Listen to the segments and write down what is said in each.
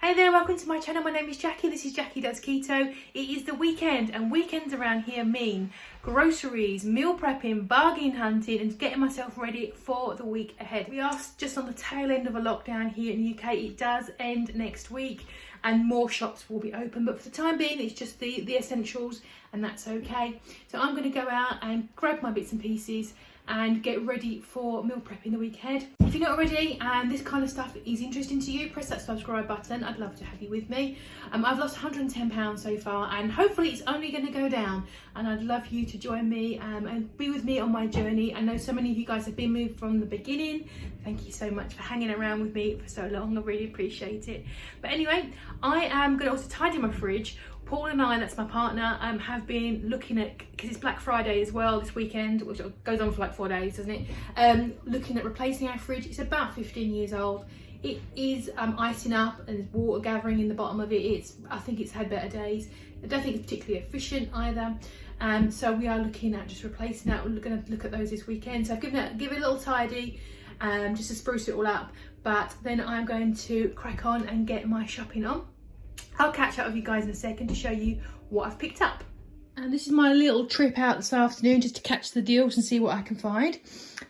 Hey there, welcome to my channel. My name is Jackie. This is Jackie Does Keto. It is the weekend, and weekends around here mean groceries, meal prepping, bargain hunting, and getting myself ready for the week ahead. We are just on the tail end of a lockdown here in the UK. It does end next week, and more shops will be open, but for the time being, it's just the essentials, and that's okay. So I'm going to go out and grab my bits and pieces and get ready for meal prepping the week ahead. If you're not already and this kind of stuff is interesting to you, press that subscribe button. I'd love to have you with me. I've lost 110 pounds so far, and hopefully it's only going to go down, and I'd love you to join me and be with me on my journey. I know so many of you guys have been with me from the beginning. Thank you so much for hanging around with me for so long. I really appreciate it. But anyway, I am going to also tidy my fridge. Paul and I, that's my partner, have been looking at, because it's Black Friday as well this weekend, which goes on for like 4 days, doesn't it? Looking at replacing our fridge. It's about 15 years old. It is icing up and there's water gathering in the bottom of it. I think it's had better days. I don't think it's particularly efficient either. So we are looking at just replacing that. We're going to look at those this weekend. So I've give it a little tidy, just to spruce it all up. But then I'm going to crack on and get my shopping on. I'll catch up with you guys in a second to show you what I've picked up. And this is my little trip out this afternoon just to catch the deals and see what I can find.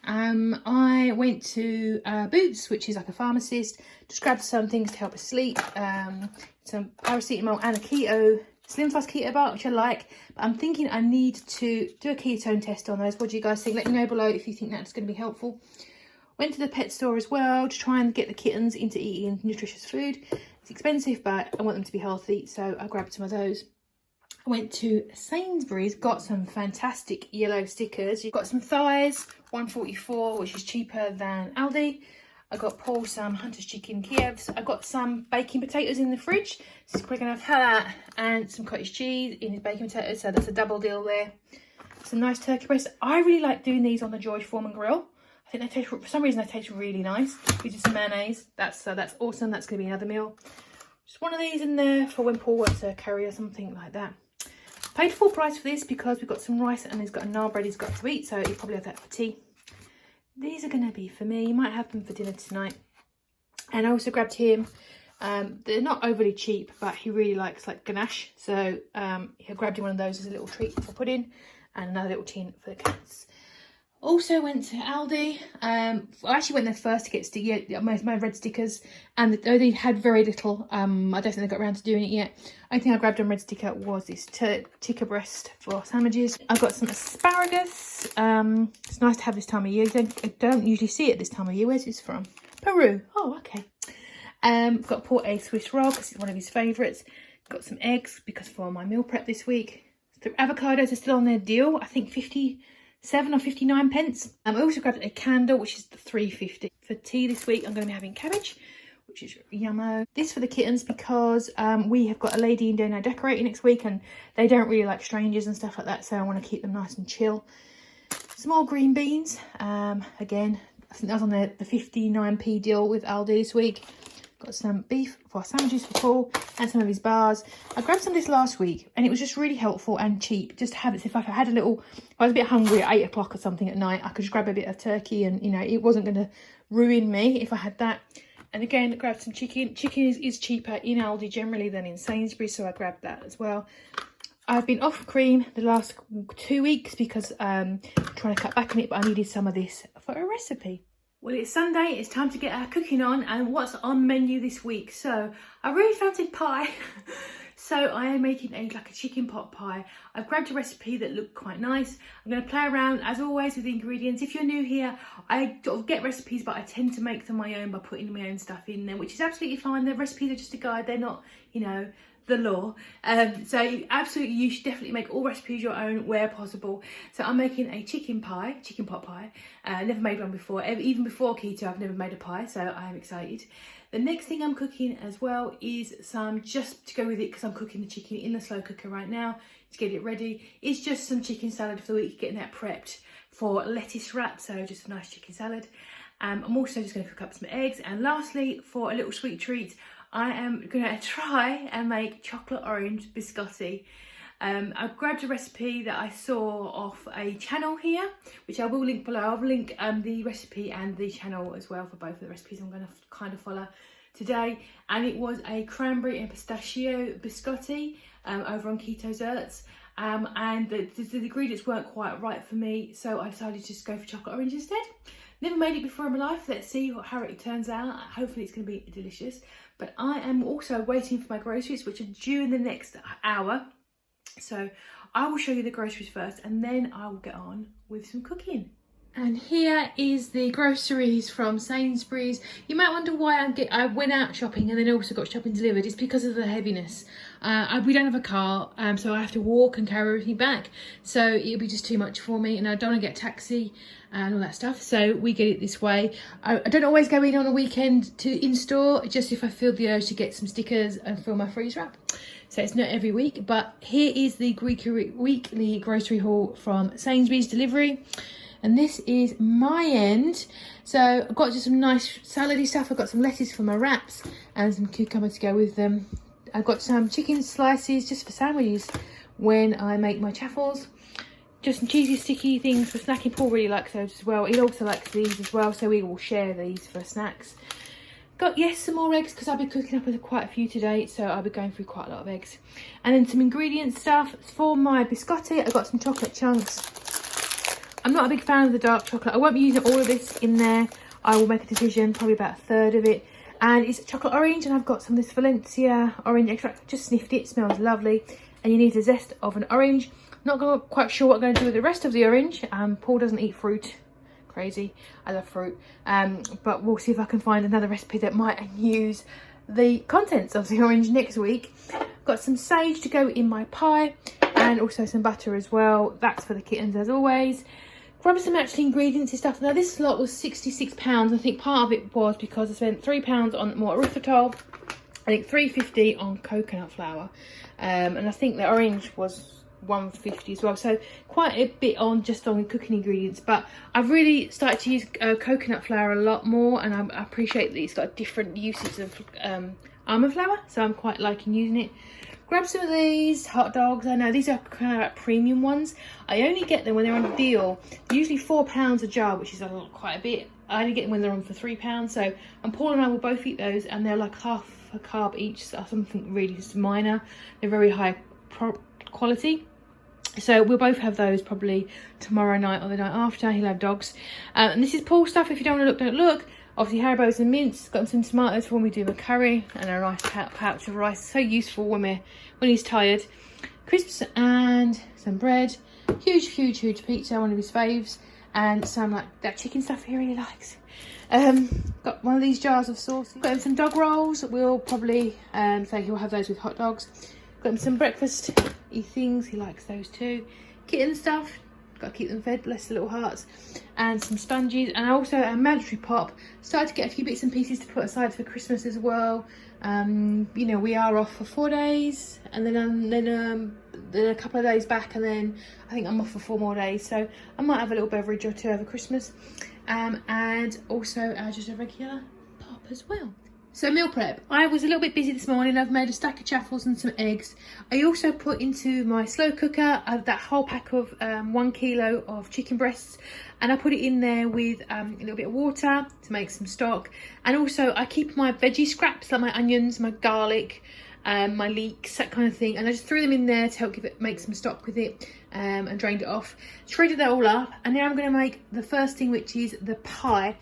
I went to Boots, which is like a pharmacist, just grabbed some things to help us sleep, some paracetamol and a keto, Slim Fast keto bar, which I like, but I'm thinking I need to do a ketone test on those. What do you guys think? Let me know below if you think that's going to be helpful. Went to the pet store as well to try and get the kittens into eating nutritious food. It's expensive, but I want them to be healthy, so I grabbed some of those. I went to Sainsburys, got some fantastic yellow stickers. You've got some thighs, $1.44, which is cheaper than Aldi. I got Paul some Hunter's Chicken Kievs. I got some baking potatoes in the fridge, so he's probably gonna have that, and some cottage cheese in his baking potatoes, so that's a double deal there. Some nice turkey breasts. I really like doing these on the George Foreman grill. I think they taste, for some reason they taste really nice. We did some mayonnaise. That's awesome. That's going to be another meal. Just one of these in there for when Paul wants a curry or something like that. Paid full price for this because we've got some rice and he's got a naan bread he's got to eat, so he'll probably have that for tea. These are going to be for me. You might have them for dinner tonight. And I also grabbed him. They're not overly cheap, but he really likes like ganache, so I grabbed him one of those as a little treat for pudding, and another little tin for the cats. Also went to Aldi. I actually went there first to get my red stickers, and though they had very little, I don't think they got around to doing it yet. I think I grabbed a red sticker was this tikka breast for sandwiches. I got some asparagus. It's nice to have this time of year. I don't usually see it this time of year. Where's this from? Peru. Oh, okay. Got Paul a Swiss roll because it's one of his favourites. Got some eggs because for my meal prep this week. The avocados are still on their deal. I think 57 or 59 pence. I also grabbed a candle, which is $3.50. For tea this week, I'm going to be having cabbage, which is yummo. This for the kittens because we have got a lady in doing our decorating next week, and they don't really like strangers and stuff like that, so I want to keep them nice and chill. Some more green beans. Again, I think that was on the 59p deal with Aldi this week. Got some beef for sandwiches for Paul and some of his bars. I grabbed some of this last week and it was just really helpful and cheap. Just to have it, so if I had if I was a bit hungry at 8 o'clock or something at night, I could just grab a bit of turkey, and you know, it wasn't going to ruin me if I had that. And again, I grabbed some chicken. Chicken is cheaper in Aldi generally than in Sainsbury's, so I grabbed that as well. I've been off cream the last 2 weeks because I'm trying to cut back on it, but I needed some of this for a recipe. Well, it's Sunday, it's time to get our cooking on, and what's on menu this week? So I really fancied pie. So I am making like a chicken pot pie. I've grabbed a recipe that looked quite nice. I'm going to play around as always with the ingredients. If you're new here, I sort of get recipes, but I tend to make them my own by putting my own stuff in there, which is absolutely fine. The recipes are just a guide. They're not, you know, the law. So you should definitely make all recipes your own where possible. So I'm making a chicken pot pie. Never made one before. Even before keto, I've never made a pie, so I am excited. The next thing I'm cooking as well is some, just to go with it, because I'm cooking the chicken in the slow cooker right now to get it ready, is just some chicken salad for the week, getting that prepped for lettuce wrap, so just a nice chicken salad. I'm also just going to cook up some eggs, and lastly, for a little sweet treat, I am going to try and make chocolate orange biscotti. I've grabbed a recipe that I saw off a channel here, which I will link below. I'll link the recipe and the channel as well for both of the recipes I'm going to kind of follow. today, and it was a cranberry and pistachio biscotti over on Keto Desserts. And the ingredients weren't quite right for me, so I decided to just go for chocolate orange instead. Never made it before in my life. Let's see how it turns out. Hopefully it's going to be delicious. But I am also waiting for my groceries, which are due in the next hour. So I will show you the groceries first, and then I will get on with some cooking. And here is the groceries from Sainsburys. You might wonder why I went out shopping and then also got shopping delivered. It's because of the heaviness. We don't have a car, so I have to walk and carry everything back. So it'll be just too much for me, and I don't want to get a taxi and all that stuff. So we get it this way. I don't always go in on a weekend to in-store, just if I feel the urge to get some stickers and fill my freeze wrap. So it's not every week, but here is the weekly grocery haul from Sainsbury's delivery. And this is my end. So I've got just some nice salady stuff. I've got some lettuce for my wraps and some cucumber to go with them. I've got some chicken slices just for sandwiches when I make my chaffles. Just some cheesy sticky things for snacking. Paul really likes those as well. He also likes these as well, so we will share these for snacks. Got, yes, some more eggs because I'll be cooking up quite a few today, so I'll be going through quite a lot of eggs. And then some ingredient stuff for my biscotti. I've got some chocolate chunks. I'm not a big fan of the dark chocolate. I won't be using all of this in there. I will make a decision, probably about a third of it. And it's chocolate orange, and I've got some of this Valencia orange extract. Just sniffed it, smells lovely. And you need the zest of an orange. Not quite sure what I'm going to do with the rest of the orange. Paul doesn't eat fruit. Crazy. I love fruit. But we'll see if I can find another recipe that might use the contents of the orange next week. Got some sage to go in my pie, and also some butter as well. That's for the kittens as always. Grab some actual ingredients and stuff. Now this lot was £66. I think part of it was because I spent £3 on more erythritol. I think £3.50 on coconut flour. And I think the orange was £1.50 as well. So quite a bit on just on cooking ingredients. But I've really started to use coconut flour a lot more. And I appreciate that it's got different uses of almond flour. So I'm quite liking using it. Grab some of these hot dogs. I know these are kind of like premium ones. I only get them when they're on a deal. They're usually £4 a jar, which is quite a bit. I only get them when they're on for £3. So, and Paul and I will both eat those, and they're like half a carb each, so something really just minor. They're very high quality. So we'll both have those probably tomorrow night or the night after. He'll have dogs. And this is Paul's stuff. If you don't want to look, don't look. Obviously Haribo's and mince. Got some tomatoes for when we do a curry, and a nice pouch of rice. So useful when he's tired. Crisps and some bread. Huge pizza, one of his faves. And some like that chicken stuff he really likes. Got one of these jars of sauce. Got him some dog rolls. We'll probably say he'll have those with hot dogs. Got him some breakfast-y things. He likes those too. Kitten stuff. Got to keep them fed, bless the little hearts. And some sponges, and also a mandatory pop. Started to get a few bits and pieces to put aside for Christmas as well. You know, we are off for 4 days, and then a couple of days back, and then I think I'm off for 4 more days. So I might have a little beverage or two over Christmas. And also just a regular pop as well. So meal prep. I was a little bit busy this morning. I've made a stack of chaffles and some eggs. I also put into my slow cooker that whole pack of 1 kilo of chicken breasts, and I put it in there with a little bit of water to make some stock. And also I keep my veggie scraps like my onions, my garlic, my leeks, that kind of thing, and I just threw them in there to help make some stock with it, and drained it off. Shredded that all up, and now I'm going to make the first thing, which is the pie.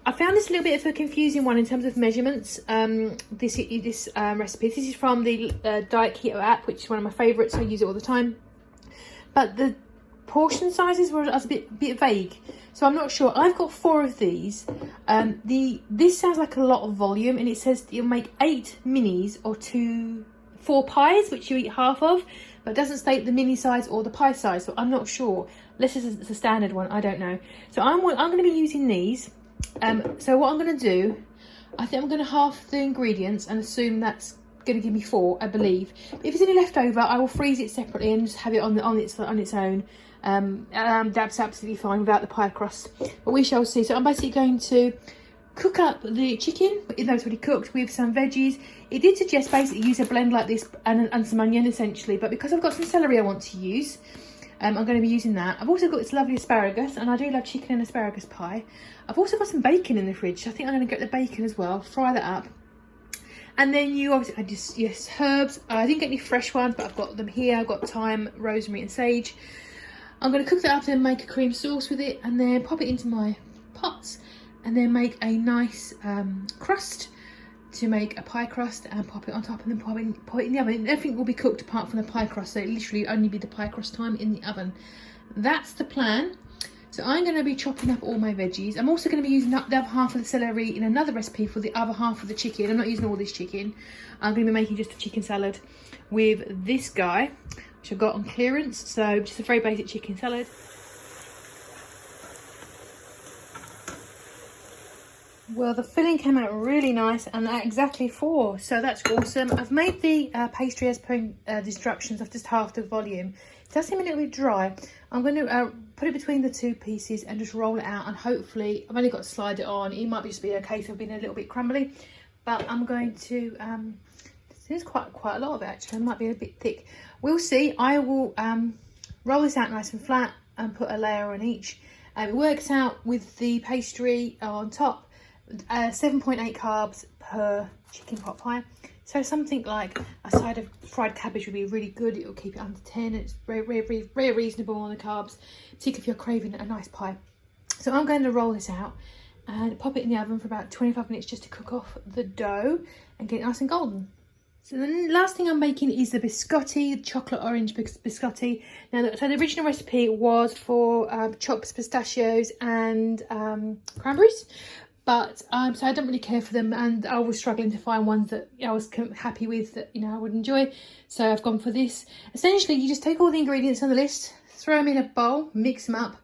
I found this a little bit of a confusing one in terms of measurements. This recipe. This is from the Diet Keto app, which is one of my favourites. So I use it all the time. But the portion sizes were a bit vague, so I'm not sure. I've got 4 of these. This sounds like a lot of volume, and it says you'll make 8 minis or 4 pies, which you eat half of. But it doesn't state the mini size or the pie size, so I'm not sure. Unless it's a standard one, I don't know. So I'm going to be using these. So what I'm going to do, I think I'm going to half the ingredients and assume that's going to give me 4, I believe. But if there's any left over, I will freeze it separately and just have it on its own. That's absolutely fine without the pie crust. But we shall see. So I'm basically going to cook up the chicken, even though it's already cooked, with some veggies. It did suggest basically use a blend like this and some onion essentially, but because I've got some celery I want to use, I'm going to be using that. I've also got this lovely asparagus, and I do love chicken and asparagus pie. I've also got some bacon in the fridge. I think I'm going to get the bacon as well, fry that up, And then you obviously add your herbs. I didn't get any fresh ones, but I've got them here. I've got thyme, rosemary and sage. I'm going to cook that up and make a cream sauce with it, and then pop it into my pots, and then make a nice crust to make a pie crust, and pop it on top, and then pop it in the oven. Everything will be cooked apart from the pie crust, so it literally only be the pie crust time in the oven. That's the plan. So I'm going to be chopping up all my veggies. I'm also going to be using up the other half of the celery in another recipe for the other half of the chicken. I'm not using all this chicken. I'm going to be making just a chicken salad with this guy, which I got on clearance. So just a very basic chicken salad. Well, the filling came out really nice, and at exactly 4, so that's awesome. I've made the pastry as per the instructions of just half the volume. It does seem a little bit dry. I'm going to put it between the 2 pieces and just roll it out, and hopefully, I've only got to slide it on. It might just be a case of being a little bit crumbly, but I'm going to, there's quite a lot of it actually. It might be a bit thick. We'll see. I will roll this out nice and flat and put a layer on each. It works out with the pastry on top. 7.8 carbs per chicken pot pie, so something like a side of fried cabbage would be really good. It will keep it under 10. It's very reasonable on the carbs, particularly if you're craving a nice pie. So I'm going to roll this out and pop it in the oven for about 25 minutes just to cook off the dough and get it nice and golden. So the last thing I'm making is the biscotti, chocolate orange biscotti. Now, so the original recipe was for chopped pistachios and cranberries. But so I don't really care for them, and I was struggling to find ones that I was happy with, that I would enjoy. So I've gone for this. Essentially, you just take all the ingredients on the list, throw them in a bowl, mix them up,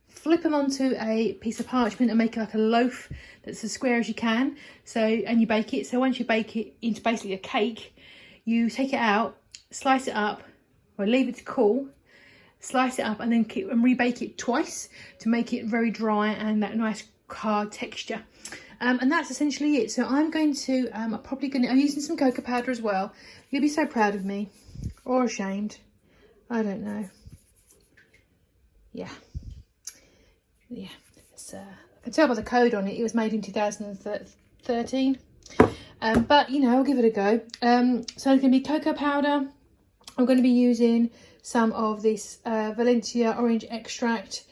flip them onto a piece of parchment and make like a loaf that's as square as you can. So, and you bake it. So once you bake it into basically a cake, you take it out, slice it up, or leave it to cool, slice it up, and then rebake it twice to make it very dry and that nice hard texture. And that's essentially it. So I'm going to I'm using some cocoa powder as well. You'll be so proud of me, or ashamed, I don't know. Yeah, it's, I can tell by the code on it, it was made in 2013, but I'll give it a go. So it's going to be cocoa powder. I'm going to be using some of this Valencia orange extract,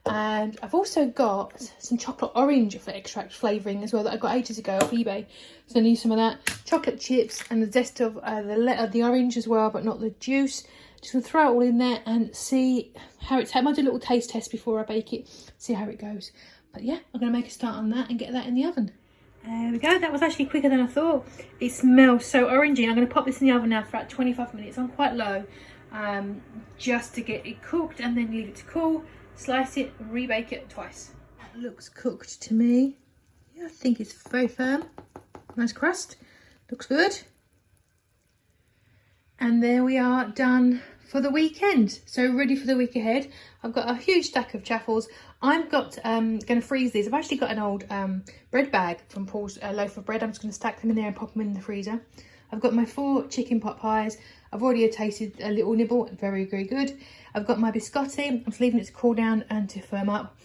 and I've also got some chocolate orange extract flavouring as well that I got ages ago off eBay. So I need some of that. Chocolate chips and the zest of the orange as well, but not the juice. Just going to throw it all in there and see how it's. I might do a little taste test before I bake it, see how it goes. But yeah, I'm going to make a start on that and get that in the oven. There we go. That was actually quicker than I thought. It smells so orangey. I'm going to pop this in the oven now for about 25 minutes on quite low, just to get it cooked, and then leave it to cool. Slice it, rebake it twice. That looks cooked to me. Yeah, I think it's very firm. Nice crust. Looks good. And there we are, done for the weekend. So ready for the week ahead. I've got a huge stack of chaffles. I've got going to freeze these. I've actually got an old bread bag from Paul's loaf of bread. I'm just going to stack them in there and pop them in the freezer. I've got my 4 chicken pot pies. I've already tasted a little nibble, very good. I've got my biscotti. I'm just leaving it to cool down and to firm up.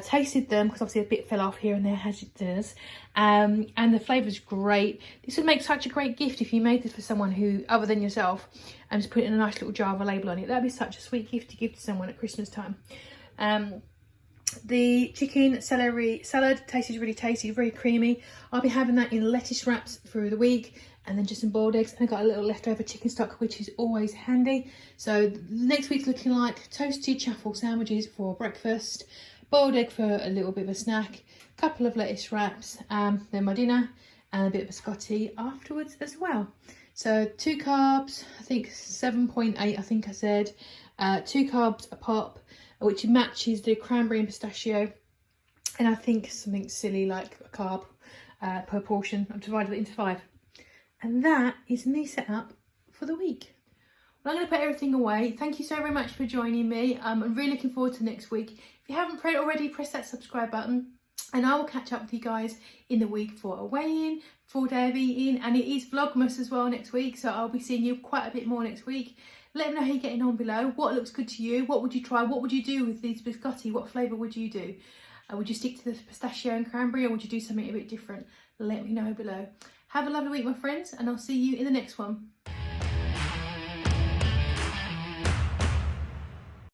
Tasted them, because obviously a bit fell off here and there, as it does. And the flavour's great. This would make such a great gift if you made this for someone who, other than yourself, and just put it in a nice little jar with a label on it. That'd be such a sweet gift to give to someone at Christmas time. The chicken celery salad tasted really tasty, very creamy. I'll be having that in lettuce wraps through the week, and then just some boiled eggs, and I've got a little leftover chicken stock, which is always handy. So next week's looking like toasted chaffle sandwiches for breakfast, boiled egg for a little bit of a snack, a couple of lettuce wraps, then my dinner, and a bit of biscotti afterwards as well. So 2 carbs, I think 7.8, I think I said, 2 carbs a pop, which matches the cranberry and pistachio, and I think something silly like a carb per portion. I've divided it into 5. And that is me set up for the week. Well, I'm going to put everything away. Thank you so very much for joining me. I'm really looking forward to next week. If you haven't prayed already, press that subscribe button, and I will catch up with you guys in the week for a weigh-in, full day of eating, and it is Vlogmas as well next week, so I'll be seeing you quite a bit more next week. Let me know how you're getting on below. What looks good to you? What would you try? What would you do with these biscotti? What flavour would you do? Would you stick to the pistachio and cranberry, or would you do something a bit different? Let me know below. Have a lovely week, my friends, and I'll see you in the next one.